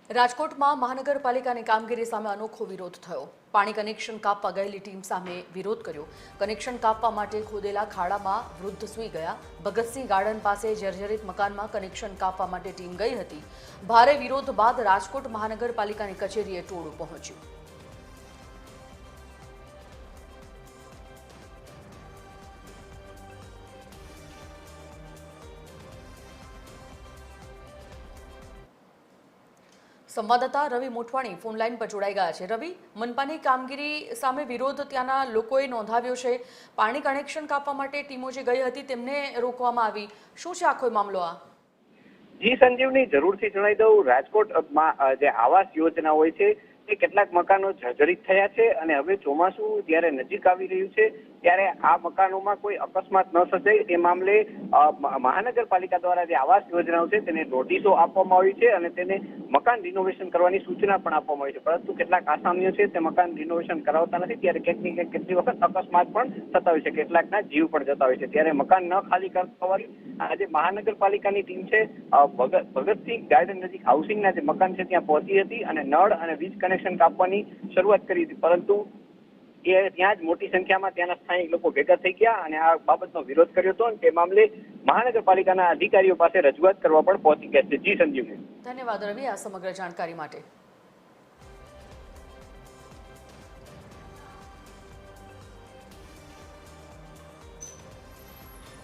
રાજકોટમાં મહાનગરપાલિકાની કામગીરી સામે અનોખો વિરોધ થયો। પાણી કનેક્શન કાપવા ગયેલી ટીમ સામે વિરોધ કર્યો। કનેક્શન કાપવા માટે ખોદેલા ખાડામાં વૃદ્ધ સૂઈ ગયા। ભગતસિંહ ગાર્ડન પાસે જર્જરિત મકાનમાં કનેક્શન કાપવા માટે ટીમ ગઈ હતી। ભારે વિરોધ બાદ રાજકોટ મહાનગરપાલિકાની કચેરીએ ટોળું પહોંચ્યું। સંવાદદાતા રવિ મોટવાણી ફોન લાઈન પર જોડાઈ ગયા છે। રવિ, મનપાની કામગીરી સામે વિરોધ ત્યાંના લોકોએ નોંધાવ્યો છે। પાણી કનેક્શન કાપવા માટે ટીમો જે ગઈ હતી તેમને રોકવામાં આવી। શું છે આખો મામલો? આ જી સંજીવની, જરૂરથી જણાવી દઉં, રાજકોટમાં જે આવાસ યોજના હોય છે એ કેટલાક મકાનો જર્જરિત થયા છે અને હવે ચોમાસું જ્યારે નજીક આવી રહ્યું છે ત્યારે આ મકાનોમાં કોઈ અકસ્માત ન સર્જાય તે મામલે મહાનગરપાલિકા દ્વારા જે આવાસ યોજનાઓ છે તેને નોટિસો આપવામાં આવી છે અને તેને મકાન રિનોવેશન કરવાની સૂચના પણ આપવામાં આવી છે। પરંતુ કેટલાક આસામીઓ છે તે મકાન રિનોવેશન કરાવતા નથી, ત્યારે ક્યાંક કેટલી વખત અકસ્માત પણ થતા હોય છે, કેટલાકના જીવ પણ જતા હોય છે। ત્યારે મકાન ન ખાલી કરવાની આજે મહાનગરપાલિકાની ટીમ છે ભગતસિંહ ગાર્ડન નજીક હાઉસિંગના જે મકાન છે ત્યાં પહોંચી હતી અને નળ અને વીજ કનેક્શન કાપવાની શરૂઆત કરી હતી, પરંતુ ત્યાં જ મોટી સંખ્યામાં ત્યાંના સ્થાનિક લોકો ભેગા થઈ ગયા અને આ બાબતનો વિરોધ કર્યો હતો અને તે મામલે મહાનગરપાલિકાના અધિકારીઓ પાસે રજૂઆત કરવા પણ પહોંચી ગયા છે। જી સંજીવની, ધન્યવાદ રવિ આ સમગ્ર જાણકારી માટે।